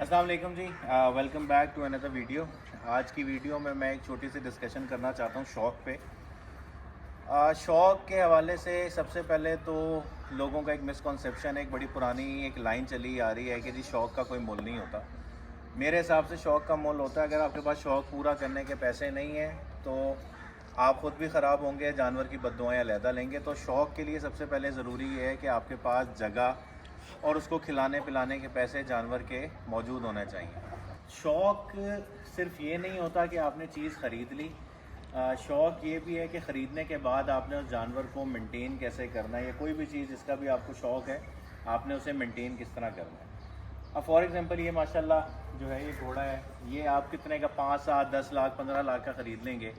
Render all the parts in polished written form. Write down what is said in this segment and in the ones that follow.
السلام علیکم جی، welcome back to another video. آج کی ویڈیو میں ایک چھوٹی سی ڈسکشن کرنا چاہتا ہوں شوق پہ۔ شوق کے حوالے سے سب سے پہلے تو لوگوں کا ایک مسکنسیپشن ہے، ایک بڑی پرانی ایک لائن چلی آ رہی ہے کہ جی شوق کا کوئی مول نہیں ہوتا۔ میرے حساب سے شوق کا مول ہوتا ہے۔ اگر آپ کے پاس شوق پورا کرنے کے پیسے نہیں ہیں تو آپ خود بھی خراب ہوں گے، جانور کی بددعائیں علیحدہ لیں گے۔ تو شوق کے لیے سب سے پہلے ضروری یہ ہے کہ آپ کے پاس جگہ اور اس کو کھلانے پلانے کے پیسے جانور کے موجود ہونے چاہیے۔ شوق صرف یہ نہیں ہوتا کہ آپ نے چیز خرید لی، شوق یہ بھی ہے کہ خریدنے کے بعد آپ نے اس جانور کو مینٹین کیسے کرنا ہے، یا کوئی بھی چیز جس کا بھی آپ کو شوق ہے آپ نے اسے مینٹین کس طرح کرنا ہے۔ اب فار ایگزامپل یہ ماشاءاللہ جو ہے یہ گھوڑا ہے، یہ آپ کتنے کا 5 7 10 لاکھ 15 لاکھ کا خرید لیں گے۔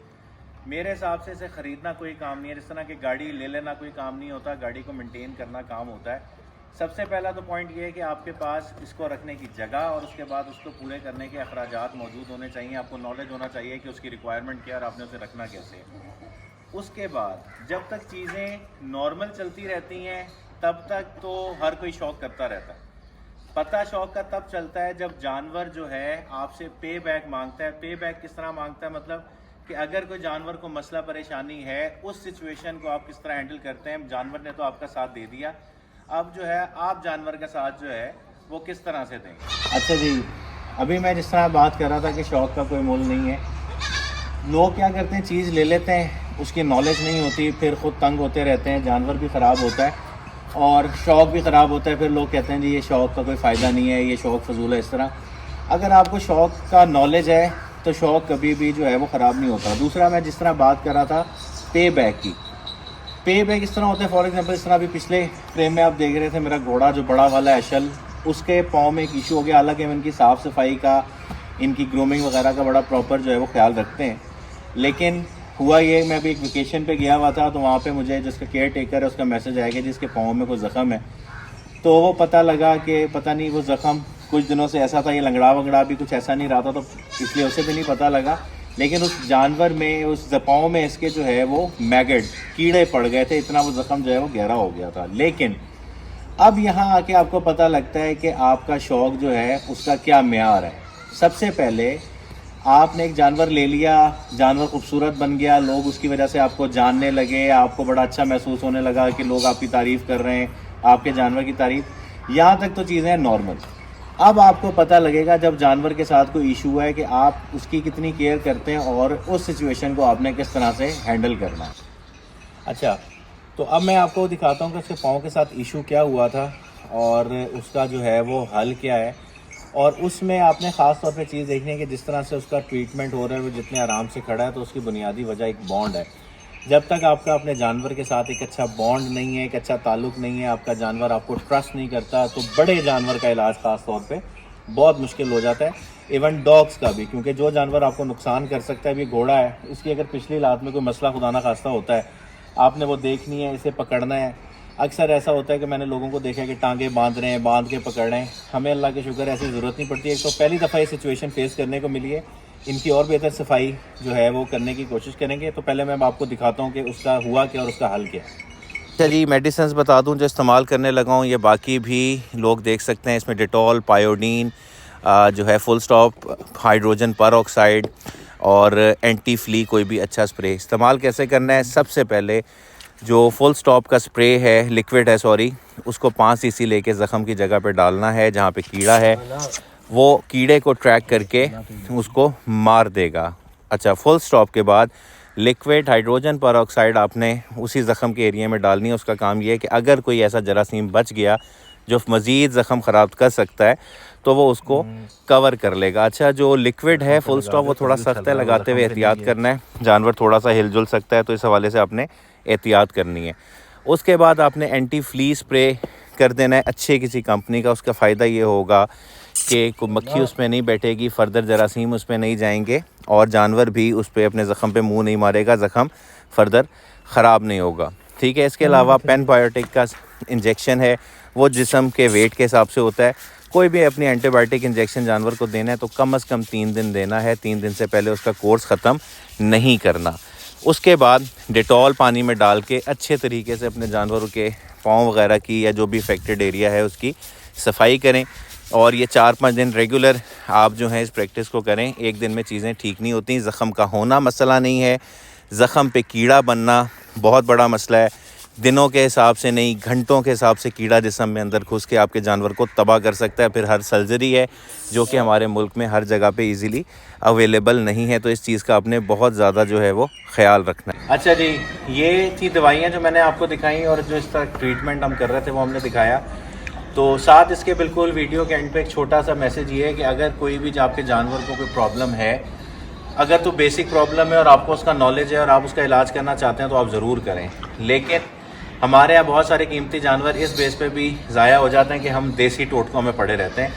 میرے حساب سے اسے خریدنا کوئی کام نہیں ہے، جس طرح کہ گاڑی لے لینا کوئی کام نہیں ہوتا، گاڑی کو مینٹین کرنا کام ہوتا ہے۔ سب سے پہلا تو پوائنٹ یہ ہے کہ آپ کے پاس اس کو رکھنے کی جگہ اور اس کے بعد اس کو پورے کرنے کے اخراجات موجود ہونے چاہیے۔ آپ کو نالج ہونا چاہیے کہ اس کی ریکوائرمنٹ کیا ہے اور آپ نے اسے رکھنا کیسے ہے۔ اس کے بعد جب تک چیزیں نارمل چلتی رہتی ہیں تب تک تو ہر کوئی شوق کرتا رہتا ہے۔ پتہ شوق کا تب چلتا ہے جب جانور جو ہے آپ سے پے بیک مانگتا ہے۔ پے بیک کس طرح مانگتا ہے؟ مطلب کہ اگر کوئی جانور کو مسئلہ پریشانی ہے، اس سچویشن کو آپ کس طرح ہینڈل کرتے ہیں۔ جانور نے تو آپ کا ساتھ دے دیا، اب جو ہے آپ جانور کا ساتھ جو ہے وہ کس طرح سے دیں گے۔ اچھا جی، ابھی میں جس طرح بات کر رہا تھا کہ شوق کا کوئی مول نہیں ہے، لوگ کیا کرتے ہیں چیز لے لیتے ہیں، اس کی نالج نہیں ہوتی، پھر خود تنگ ہوتے رہتے ہیں، جانور بھی خراب ہوتا ہے اور شوق بھی خراب ہوتا ہے۔ پھر لوگ کہتے ہیں جی یہ شوق کا کوئی فائدہ نہیں ہے، یہ شوق فضول ہے۔ اس طرح اگر آپ کو شوق کا نالج ہے تو شوق کبھی بھی جو ہے وہ خراب نہیں ہوتا۔ دوسرا میں جس طرح بات کر رہا تھا پے بیک کی، پے بیک اس طرح ہوتا ہے فار ایگزامپل اس طرح ابھی پچھلے فریم میں آپ دیکھ رہے تھے میرا گھوڑا جو بڑا والا ہے اشل، اس کے پاؤں میں ایک ایشو ہو گیا۔ حالانکہ ہم ان کی صاف صفائی کا، ان کی گرومنگ وغیرہ کا بڑا پراپر جو ہے وہ خیال رکھتے ہیں، لیکن ہوا یہ میں ابھی ایک ویکیشن پہ گیا ہوا تھا تو وہاں پہ مجھے جس کا کیئر ٹیکر ہے اس کا میسج آیا کہ جس کے پاؤں میں کوئی زخم ہے۔ تو وہ پتہ لگا کہ پتہ نہیں وہ زخم کچھ دنوں سے ایسا تھا، یہ لنگڑا وگڑا بھی کچھ ایسا نہیں رہا تھا، تو اس لیے اسے بھی نہیں پتہ لگا، لیکن اس جانور میں اس پاؤں میں اس کے جو ہے وہ میگٹ کیڑے پڑ گئے تھے، اتنا وہ زخم جو ہے وہ گہرا ہو گیا تھا۔ لیکن اب یہاں آ کے آپ کو پتہ لگتا ہے کہ آپ کا شوق جو ہے اس کا کیا معیار ہے۔ سب سے پہلے آپ نے ایک جانور لے لیا، جانور خوبصورت بن گیا، لوگ اس کی وجہ سے آپ کو جاننے لگے، آپ کو بڑا اچھا محسوس ہونے لگا کہ لوگ آپ کی تعریف کر رہے ہیں، آپ کے جانور کی تعریف، یہاں تک تو چیزیں نارمل۔ اب آپ کو پتہ لگے گا جب جانور کے ساتھ کوئی ایشو ہے کہ آپ اس کی کتنی کیئر کرتے ہیں اور اس سچویشن کو آپ نے کس طرح سے ہینڈل کرنا ہے۔ اچھا، تو اب میں آپ کو دکھاتا ہوں کہ اس کے پاؤں کے ساتھ ایشو کیا ہوا تھا اور اس کا جو ہے وہ حل کیا ہے۔ اور اس میں آپ نے خاص طور پہ چیز دیکھنی ہے کہ جس طرح سے اس کا ٹریٹمنٹ ہو رہا ہے، وہ جتنے آرام سے کھڑا ہے، تو اس کی بنیادی وجہ ایک بانڈ ہے۔ جب تک آپ کا اپنے جانور کے ساتھ ایک اچھا بانڈ نہیں ہے، ایک اچھا تعلق نہیں ہے، آپ کا جانور آپ کو ٹرسٹ نہیں کرتا، تو بڑے جانور کا علاج خاص طور پہ بہت مشکل ہو جاتا ہے، ایون ڈاگس کا بھی، کیونکہ جو جانور آپ کو نقصان کر سکتا ہے، بھی گھوڑا ہے، اس کی اگر پچھلی لات میں کوئی مسئلہ خدا نہ خواستہ ہوتا ہے، آپ نے وہ دیکھنی ہے، اسے پکڑنا ہے۔ اکثر ایسا ہوتا ہے کہ میں نے لوگوں کو دیکھا کہ ٹانگیں باندھ رہے ہیں، باندھ کے پکڑ رہے ہیں، ہمیں اللہ کے شکر ایسی ضرورت نہیں پڑتی ہے۔ تو پہلی دفعہ یہ سچویشن فیس کرنے کو ملی ہے، ان کی اور بہتر صفائی جو ہے وہ کرنے کی کوشش کریں گے۔ تو پہلے میں آپ کو دکھاتا ہوں کہ اس کا ہوا کیا اور اس کا حل کیا۔ چلیے میڈیسنز بتا دوں جو استعمال کرنے لگا ہوں، یہ باقی بھی لوگ دیکھ سکتے ہیں، اس میں ڈیٹول، پائیوڈین جو ہے، فل سٹاپ، ہائیڈروجن پر آکسائڈ اور اینٹی فلی کوئی بھی اچھا سپرے استعمال کیسے کرنا ہے۔ سب سے پہلے جو فل سٹاپ کا سپرے ہے، لیکوڈ ہے سوری، اس کو 5 cc لے کے زخم کی جگہ پہ ڈالنا ہے جہاں پہ کیڑا ہے، وہ کیڑے کو ٹریک کر کے اس کو مار دے گا۔ اچھا، فل سٹاپ کے بعد لیکوڈ ہائیڈروجن پر آکسائڈ آپ نے اسی زخم کے ایریا میں ڈالنی ہے۔ اس کا کام یہ ہے کہ اگر کوئی ایسا جراثیم بچ گیا جو مزید زخم خراب کر سکتا ہے تو وہ اس کو کور کر لے گا۔ اچھا، جو لیکوڈ ہے فل سٹاپ وہ تھوڑا سخت ہے، لگاتے ہوئے احتیاط کرنا ہے، جانور تھوڑا سا ہل جل سکتا ہے، تو اس حوالے سے آپ نے احتیاط کرنی ہے۔ اس کے بعد آپ نے اینٹی فلی سپرے کر دینا ہے اچھے کسی کمپنی کا۔ اس کا فائدہ یہ ہوگا کہ کوئی مکھی اس پہ نہیں بیٹھے گی، فردر جراثیم اس پہ نہیں جائیں گے، اور جانور بھی اس پہ اپنے زخم پہ منہ نہیں مارے گا، زخم فردر خراب نہیں ہوگا، ٹھیک ہے۔ اس کے علاوہ پین بایوٹک کا انجیکشن ہے، وہ جسم کے ویٹ کے حساب سے ہوتا ہے۔ کوئی بھی اپنی اینٹی بایوٹک انجیکشن جانور کو دینا ہے تو کم از کم 3 دن دینا ہے، 3 دن سے پہلے اس کا کورس ختم نہیں کرنا۔ اس کے بعد ڈیٹول پانی میں ڈال کے اچھے طریقے سے اپنے جانوروں کے پاؤں وغیرہ کی یا جو بھی افیکٹڈ ایریا ہے اس کی صفائی کریں، اور یہ 4-5 دن ریگولر آپ جو ہیں اس پریکٹس کو کریں. ایک دن میں چیزیں ٹھیک نہیں ہوتی. زخم کا ہونا مسئلہ نہیں ہے, زخم پہ کیڑا بننا بہت بڑا مسئلہ ہے. دنوں کے حساب سے نہیں, گھنٹوں کے حساب سے کیڑا جسم میں اندر گھس کے آپ کے جانور کو تباہ کر سکتا ہے. پھر ہر سرجری ہے جو کہ ہمارے ملک میں ہر جگہ پہ ایزیلی اویلیبل نہیں ہے, تو اس چیز کا آپ نے بہت زیادہ جو ہے وہ خیال رکھنا ہے. اچھا جی, یہ تھی دوائیاں جو میں نے آپ کو دکھائیں, اور جو اس طرح ٹریٹمنٹ ہم کر رہے تھے وہ ہم نے دکھایا. تو ساتھ اس کے بالکل ویڈیو کے اینڈ پہ ایک چھوٹا سا میسج یہ ہے کہ اگر کوئی بھی آپ کے جانور کو کوئی پرابلم ہے, اگر تو بیسک پرابلم ہے اور آپ کو اس کا نالج ہے اور آپ اس کا علاج کرنا چاہتے ہیں تو آپ ضرور کریں. لیکن ہمارے یہاں بہت سارے قیمتی جانور اس بیس پہ بھی ضائع ہو جاتے ہیں کہ ہم دیسی ٹوٹکوں میں پڑے رہتے ہیں.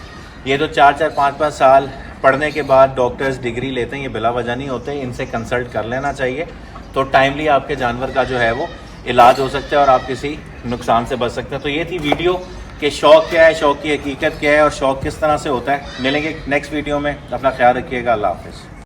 یہ تو 4-4 5-5 سال پڑھنے کے بعد ڈاکٹرز ڈگری لیتے ہیں, یہ بلا وجہ نہیں ہوتے. ان سے کنسلٹ کر لینا چاہیے, تو ٹائملی آپ کے جانور کا جو ہے وہ علاج ہو سکتا ہے اور آپ کسی نقصان سے بچ سکتے ہیں. تو یہ تھی ویڈیو کہ شوق کیا ہے, شوق کی حقیقت کیا ہے اور شوق کس طرح سے ہوتا ہے. ملیں گے نیکسٹ ویڈیو میں. اپنا خیال رکھیے گا. اللہ حافظ.